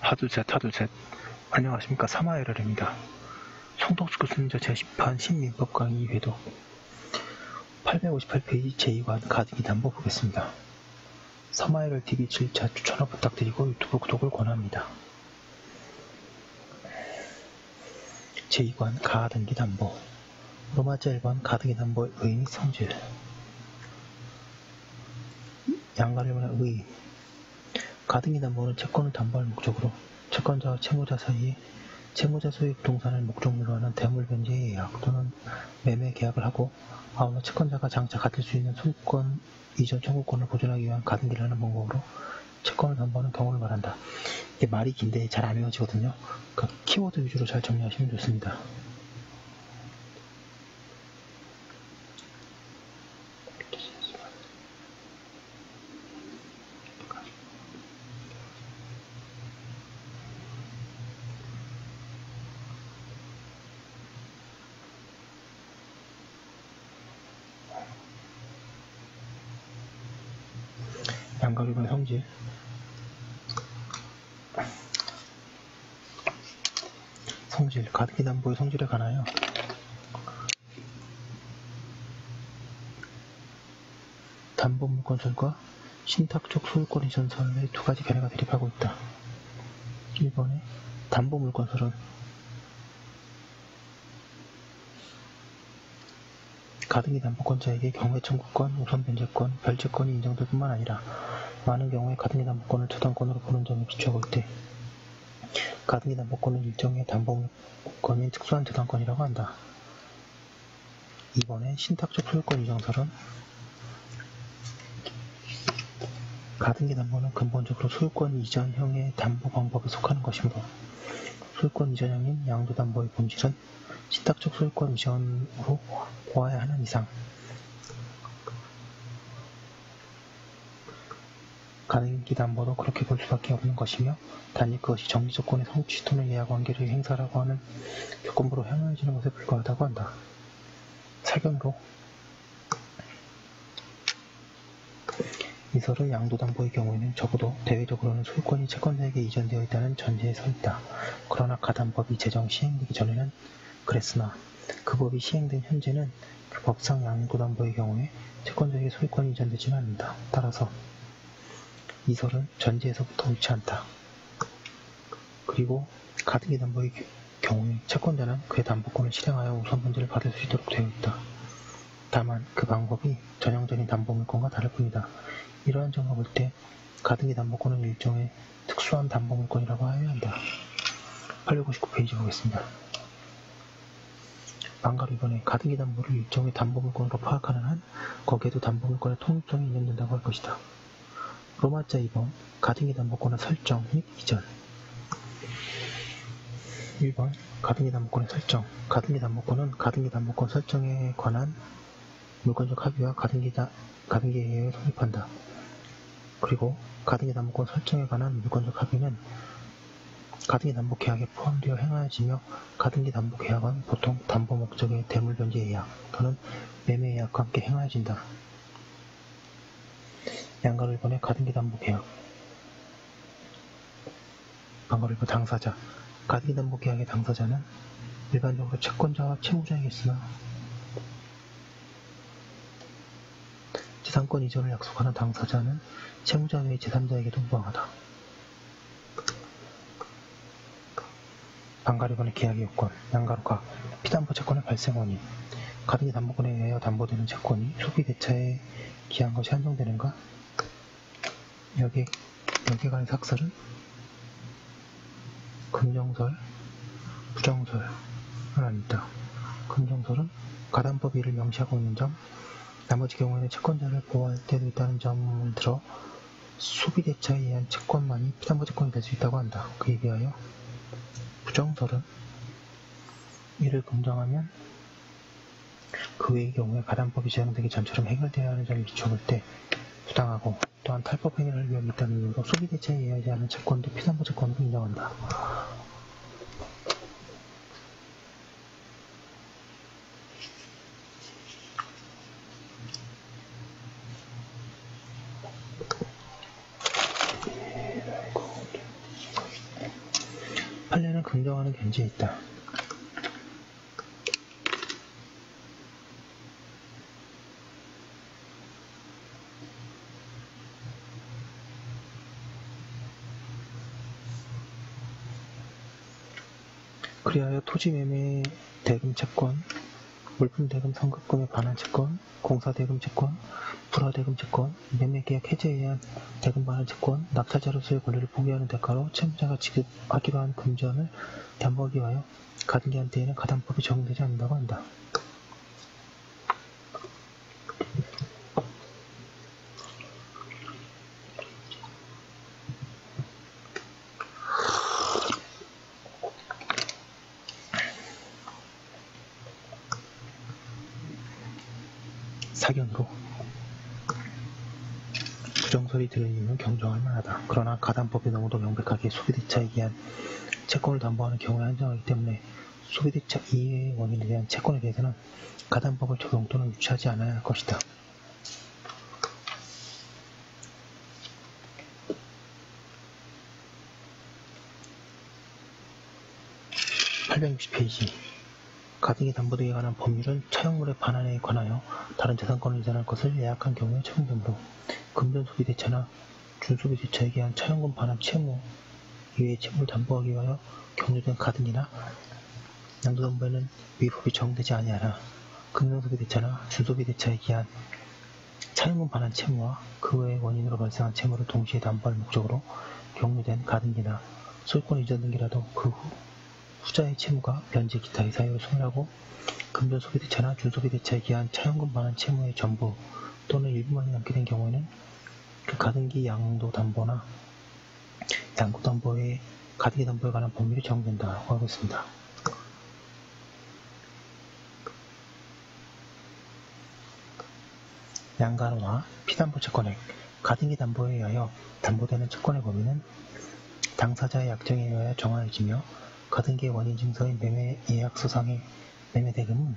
하둘셋. 안녕하십니까. 사마에르입니다. 송덕수 교수님 제10판 신민법 강의 회독 858페이지 제2관 가득이 담보 보겠습니다. 사마에르 TV 7차 추천을 부탁드리고 유튜브 구독을 권합니다. 제2관 가등기 담보 로마자 1번 가등기 담보의 의의 및 성질 양가를 의의 가등기 담보는 채권을 담보할 목적으로 채권자와 채무자 사이에 채무자 소유 부동산을 목적으로 하는 대물변제의 예약 또는 매매 계약을 하고 아울러 채권자가 장차 가질 수 있는 소유권 이전 청구권을 보존하기 위한 가등기를 하는 방법으로 채권을 담보하는 경우를 말한다. 이게 말이 긴데 잘 안 외워지거든요. 그러니까 키워드 위주로 잘 정리하시면 좋습니다. 양가기관의 성질 가등기 담보의 성질에 관하여 담보물권설과 신탁적 소유권 이전설의 두 가지 견해가 대립하고 있다. 1번에 담보물권설은 가등기 담보권자에게 경매 청구권, 우선 변제권, 별채권이 인정될 뿐만 아니라 많은 경우에 가등기 담보권을 저당권으로 보는 점에 비추어 볼 때 가등기 담보권은 일종의 담보물권인 특수한 저당권이라고 한다. 2번에 신탁적 소유권 이전설은 가등기 담보는 근본적으로 소유권 이전형의 담보 방법에 속하는 것이므로 소유권 이전형인 양도담보의 본질은 신탁적 소유권 이전으로 보아야 하는 이상 가등기 담보도 그렇게 볼 수밖에 없는 것이며 단지 그것이 정기조건의 성취 또는 예약관계를 행사라고 하는 조건부로 향해지는 것에 불과하다고 한다. 사견으로 이설의 양도담보의 경우에는 적어도 대외적으로는 소유권이 채권자에게 이전되어 있다는 전제에 서 있다. 그러나 가담법이 제정 시행되기 전에는 그랬으나 그 법이 시행된 현재는 그 법상 양도담보의 경우에 채권자에게 소유권이 이전되지는 않는다. 따라서 이설은 전제에서부터 옳지 않다. 그리고 가등기 담보의 경우에 채권자는 그의 담보권을 실행하여 우선 변제를 받을 수 있도록 되어 있다. 다만 그 방법이 전형적인 담보물권과 다를 뿐이다. 이러한 점을 볼 때 가등기 담보권은 일종의 특수한 담보물권이라고 하여야 한다. 859페이지 보겠습니다. 방가로 이번에 가등기 담보를 일종의 담보물권으로 파악하는 한 거기에도 담보물권의 통일성이 인정된다고 할 것이다. 로마자 2번 가등기 담보권의 설정 및 이전 1번 가등기 담보권의 설정 가등기 담보권은 가등기 담보권 설정에 관한 물권적 합의와 가등기에 의해 성립한다. 그리고 가등기 담보권 설정에 관한 물권적 합의는 가등기 담보 계약에 포함되어 행하여지며 가등기 담보 계약은 보통 담보 목적의 대물변제 예약 또는 매매 예약과 함께 행하여진다. 양가로 1번의 가등기 담보 계약 방가로 1번 당사자 가등기 담보 계약의 당사자는 일반적으로 채권자와 채무자이겠으나 재산권 이전을 약속하는 당사자는 채무자 외의 제3자에게도 무방하다. 방가로 1번의 계약의 요건 양가로 가 피담보 채권의 발생 원인 가등기 담보권에 의하여 담보되는 채권이 소비 대차에 기한 것이 한정되는가? 여기에 관한 삭설은 긍정설, 부정설은 아니다. 긍정설은 가담법이 이를 명시하고 있는 점, 나머지 경우에는 채권자를 보호할 때도 있다는 점을 들어 소비대차에 의한 채권만이 피담보 채권이 될 수 있다고 한다. 그에 비하여 부정설은 이를 긍정하면 그 외의 경우에 가담법이 제정되기 전처럼 해결되어야 하는 점을 비춰볼 때 부당하고 또한 탈법 행위를 위험이 있다는 이유로 소비대차에 의하지 않은 채권도 피담보 채권으로 인정한다. 판례는 긍정하는 견지에 있다. 그리하여 토지매매 대금 채권, 물품 대금 선급금에 반환 채권, 공사 대금 채권, 불화 대금 채권, 매매계약 해제에 의한 대금 반환 채권, 납사자로서의 권리를 포기하는 대가로 채무자가 지급하기로 한 금전을 담보하기 위하여 가등기 한때에는 가담법이 적용되지 않는다고 한다. 사견으로 부정설이 들은 이유는 경정할 만하다. 그러나 가담법이 너무도 명백하게 소비대차에 의한 채권을 담보하는 경우에 한정하기 때문에 소비대차 이외의 원인에 대한 채권에 대해서는 가담법을 적용 또는 유치하지 않아야 할 것이다. 860페이지 가등기 담보등에 관한 법률은 차용물의 반환에 관하여 다른 재산권을 이전할 것을 예약한 경우에 적용되므로 금전소비대차나 준소비대차에 의한 차용금 반환 채무 이외의 채무를 담보하기 위하여 격려된 가등기나 양도담보에는 위법이 적용되지 아니하나 금전소비대차나 준소비대차에 의한 차용금 반환 채무와 그 외의 원인으로 발생한 채무를 동시에 담보할 목적으로 격려된 가등기나 소유권 이전 등기라도 그 후자의 채무가 변제 기타의 사유로 소멸하고 금전소비대차나 준소비대차에 의한 차용금 반환 채무의 전부 또는 일부만이 남게 된 경우에는 그 가등기 양도담보나 양도담보의 가등기 담보에 관한 법률이 적용된다고 하고 있습니다. 양가로나 피담보 채권액 가등기 담보에 의하여 담보되는 채권의 범위는 당사자의 약정에 의하여 정하여지며 가등기의 원인 증서인 매매 예약서상의 매매 대금은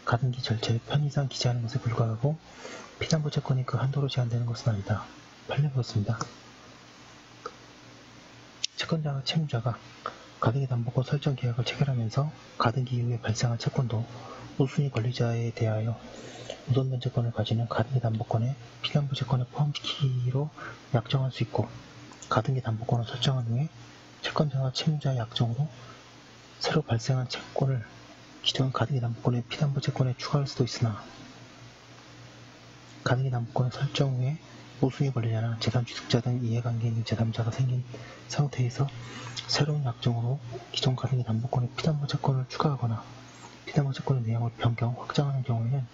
가등기 절차의 편의상 기재하는 것에 불과하고 피담보 채권이 그 한도로 제한되는 것은 아니다. 판례 그렇습니다. 채권자와 채무자가 가등기 담보권 설정 계약을 체결하면서 가등기 이후에 발생한 채권도 우순위 권리자에 대하여 우선 면제권을 가지는 가등기 담보권에 피담보 채권을 포함시키기로 약정할 수 있고 가등기 담보권을 설정한 후에 채권자와 채무자의 약정으로 새로 발생한 채권을 기존 가등기 담보권의 피담보 채권에 추가할 수도 있으나 가등기 담보권의 설정 후에 우순위 권리자나 재산 취득자 등 이해관계 있는 제3자가 생긴 상태에서 새로운 약정으로 기존 가등기 담보권의 피담보 채권을 추가하거나 피담보 채권의 내용을 변경, 확장하는 경우에는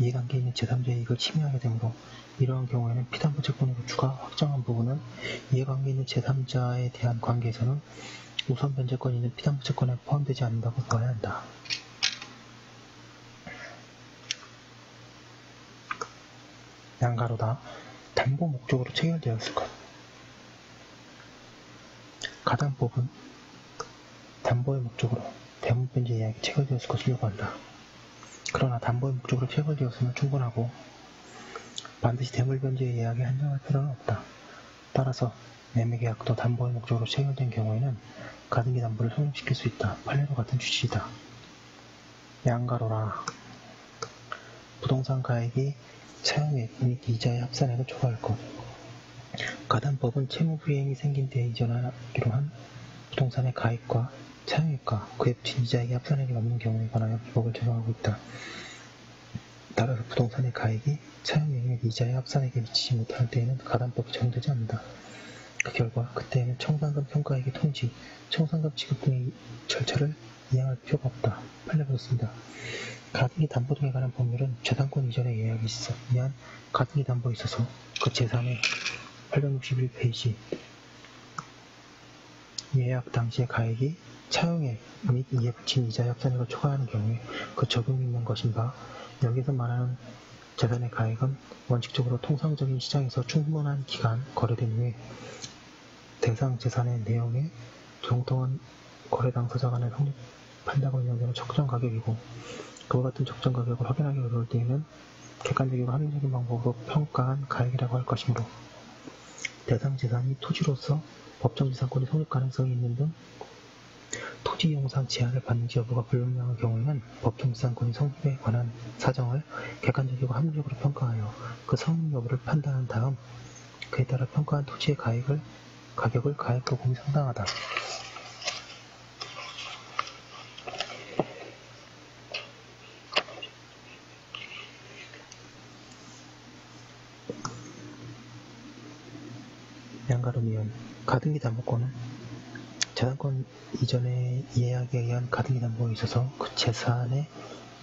이해관계 있는 제3자의 이익을 침해하게 되므로 이러한 경우에는 피담보 채권으로 추가, 확장한 부분은 이해관계 있는 제3자에 대한 관계에서는 우선 변제권이 있는 피담보 채권에 포함되지 않는다고 보아야 한다. 양가로다 담보 목적으로 체결되었을 것. 가담법은 담보의 목적으로 대물변제 예약이 체결되었을 것을 요구한다. 그러나 담보의 목적으로 체결되었으면 충분하고 반드시 대물변제 예약에 한정할 필요는 없다. 따라서 매매계약도 담보의 목적으로 체결된 경우에는 가등기 담보를 성립시킬 수 있다. 판례도 같은 취지이다. 양가로라 부동산 가액이 사용액 및 이자의 합산액을 초과할 것. 가담법은 채무불이행이 생긴 데 이전하기로 한 부동산의 가액과 차용액과 그에 붙인 이자액의 합산액이 넘는 경우에 관하여 위법을 적용하고 있다. 따라서 부동산의 가액이 차용액 및 이자의 합산액에 미치지 못할 때에는 가담법이 적용되지 않는다. 그 결과 그때에는 청산금 평가액의 통지, 청산금 지급 등의 절차를 이행할 필요가 없다. 판례 그렇습니다. 가등기 담보 등에 관한 법률은 재산권 이전의 예약이 의한 가등기 담보에 있어서 그 제3의 861페이지 예약 당시의 가액이 차용액 및 이에 붙인 이자의 합산액을 초과하는 경우에 그 적용이 있는 것인 바 여기서 말하는 재산의 가액은 원칙적으로 통상적인 시장에서 충분한 기간 거래된 후에 대상 재산의 내용에 정통한 거래 당사자 간에 성립한다고 인정되는 적정 가격이고 그와 같은 적정 가격을 확인하기 어려울 때에는 객관적이고 합리적인 방법으로 평가한 가액이라고 할 것이므로 대상 재산이 토지로서 법정 지상권이 성립 가능성이 있는 등 토지 용상 제한을 받는지 여부가 불분명한 경우에는 법정지상권의 성립에 관한 사정을 객관적이고 합리적으로 평가하여 그 성립 여부를 판단한 다음 그에 따라 평가한 토지의 가격을 가액도금이 상당하다. 양가름이은 가등기 담보권은 재산권 이전의 예약에 의한 가등기 담보에 있어서 그 재산의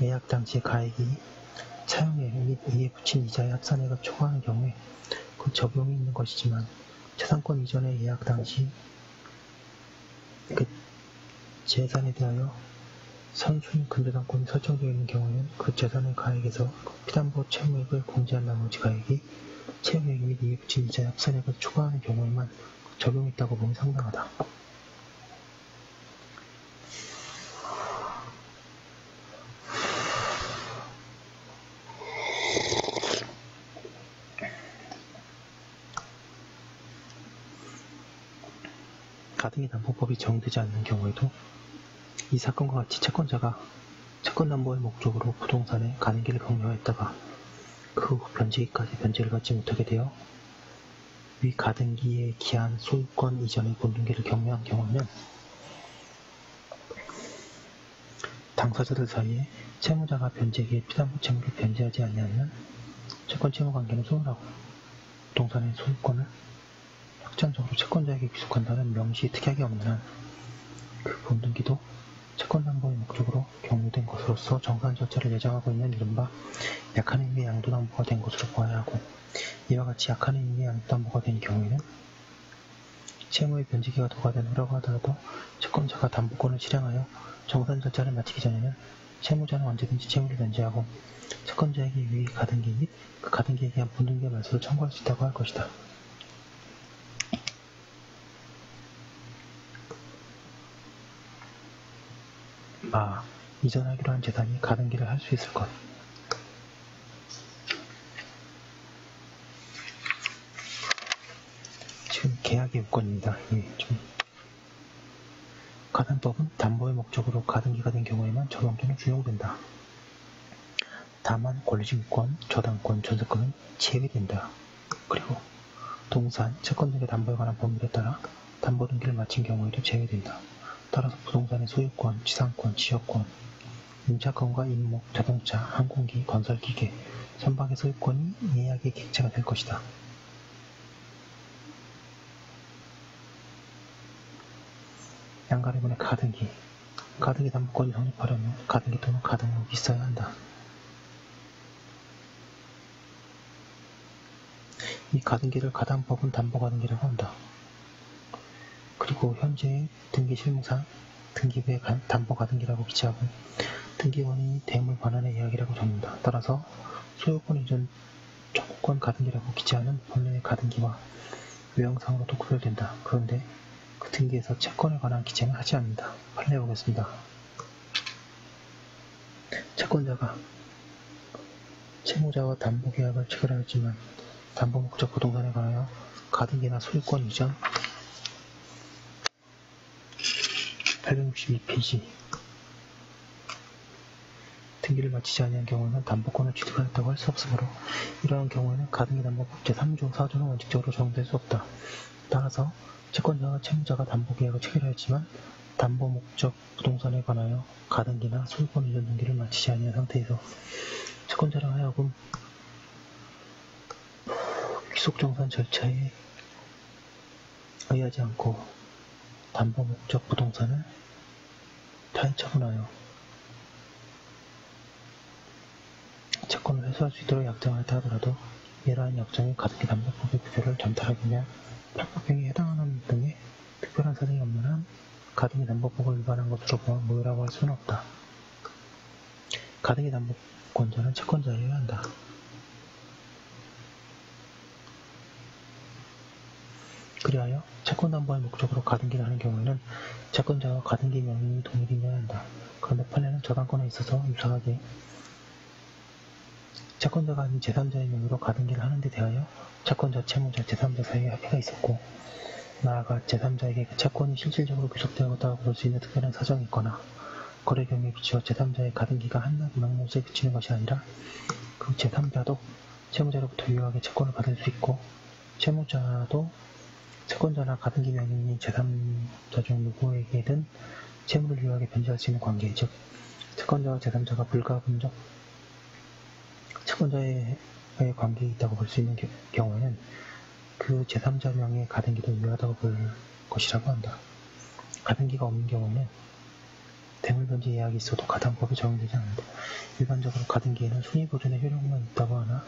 예약 당시의 가액이 차용액 및 이에 붙인 이자의 합산액을 초과하는 경우에 그 적용이 있는 것이지만 재산권 이전의 예약 당시 그 재산에 대하여 선순위 근저당권이 설정되어 있는 경우에는 그 재산의 가액에서 피담보 채무액을 공제한 나머지 가액이 채무액 및 이에 붙인 이자의 합산액을 초과하는 경우에만 적용이 있다고 보면 상당하다. 가등기 담보법이 적용되지 않는 경우에도 이 사건과 같이 채권자가 채권담보의 목적으로 부동산에 가등기를 경료하였다가 그 후 변제기까지 변제를 받지 못하게 되어 위 가등기에 기한 소유권 이전의 본등기를 경료한 경우에는 당사자들 사이에 채무자가 변제기에 피담보 채무를 변제하지 아니하면 채권 채무 관계는 소멸하고 부동산의 소유권을 확정적으로 채권자에게 귀속한다는 명시 특약이 없는 한 그 본등기도 채권담보의 목적으로 경료된 것으로서 정산 절차를 예정하고 있는 이른바 약한 의미의 양도담보가 된 것으로 보아야 하고, 이와 같이 약한 의미의 양도담보가 된 경우에는 채무의 변제기가 도과된 후라고 하더라도 채권자가 담보권을 실행하여 정산 절차를 마치기 전에는 채무자는 언제든지 채무를 변제하고 채권자에게 위 가등기 및 그 가등기에 대한 본등기의 말소를 청구할 수 있다고 할 것이다. 이전하기로 한 재산이 가등기를 할 수 있을 것. 지금 계약의 요건입니다. 가담법은 담보의 목적으로 가등기가 된 경우에만 적용 또는 준용된다. 다만 권리증권, 저당권, 전세권은 제외된다. 그리고 동산, 채권 등의 담보에 관한 법률에 따라 담보 등기를 마친 경우에도 제외된다. 따라서 부동산의 소유권, 지상권, 지역권, 임차권과 임목, 자동차, 항공기, 건설기계, 선박의 소유권이 예약의 객체가 될 것이다. 양가림원의 가등기. 가등기 담보권이 성립하려면 가등기 또는 가등록이 있어야 한다. 이 가등기를 가담법은 담보가등기라고 한다. 그리고 현재의 등기 실무상 등기부에 담보가등기라고 기재하고 등기원이 대물 반환의 예약이라고 적는다. 따라서 소유권 이전 청구권 가등기라고 기재하는 본래의 가등기와 외형상으로도 구별된다. 그런데 그 등기에서 채권에 관한 기재는 하지 않는다. 판례 보겠습니다. 채권자가 채무자와 담보계약을 체결하였지만 담보 목적 부동산에 관하여 가등기나 소유권 이전 862페이지 등기를 마치지 아니한 경우에는 담보권을 취득하였다고 할 수 없으므로 이러한 경우에는 가등기 담보법 제3조 4조는 원칙적으로 적용될 수 없다. 따라서 채권자와 채무자가 담보계약을 체결하였지만 담보 목적 부동산에 관하여 가등기나 소유권 이전 등기를 마치지 아니한 상태에서 채권자로 하여금 귀속정산 절차에 의하지 않고 담보 목적 부동산을 타인 처분하여 채권을 회수할 수 있도록 약정하였다 하더라도 이러한 약정이 가등기 담보법의 규정을 전달하기며 편법행위에 해당하는 등의 특별한 사정이 없는 한 가등기 담보법을 위반한 것으로 보아 무효라고 할 수는 없다. 가등기 담보권자는 채권자여야 한다. 그리하여 채권담보의 목적으로 가등기를 하는 경우에는 채권자와 가등기 명의이 동일이어야 한다. 그런데 판례는 저당권에 있어서 유사하게 채권자가 아닌 제3자의 명의로 가등기를 하는 데 대하여 채권자, 채무자, 제3자 사이에 합의가 있었고 나아가 제3자에게 그 채권이 실질적으로 귀속되었다고 볼 수 있는 특별한 사정이 있거나 거래 경위에 비추어 제3자의 가등기가 한낱 명목에 그치는 것이 아니라 그 제3자도 채무자로부터 유효하게 채권을 받을 수 있고 채무자도 채권자나 가등기 명의인 제3자 중 누구에게든 채무를 유효하게 변제할 수 있는 관계, 즉 채권자와 제3자가 불가분적 채권자의 관계에 있다고 볼 수 있는 경우에는 그 제3자 명의의 가등기도 유효하다고 볼 것이라고 한다. 가등기가 없는 경우에는 대물변제 예약이 있어도 가담법이 적용되지 않는다. 일반적으로 가등기에는 순위보존의 효력만 있다고 하나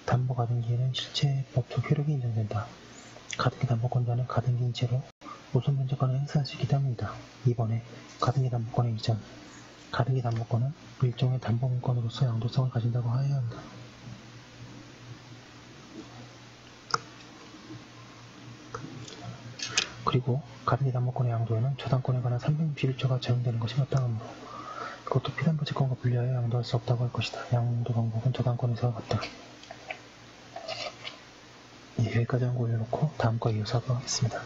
담보 가등기에는 실체법적 효력이 인정된다. 가등기 담보권자는 가등기인 채로 우선 변제권을 행사할 수 있기 때문이다. 이번에 가등기 담보권의 이전, 가등기 담보권은 일종의 담보물권으로서 양도성을 가진다고 하여야 한다. 그리고 가등기 담보권의 양도에는 저당권에 관한 361조가 적용되는 것이 마땅하므로 그것도 피담보 채권과 분리하여 양도할 수 없다고 할 것이다. 양도 방법은 저당권에서와 같다. 여기까지 한 거 올려놓고 다음 거 이어서 하도록 하겠습니다.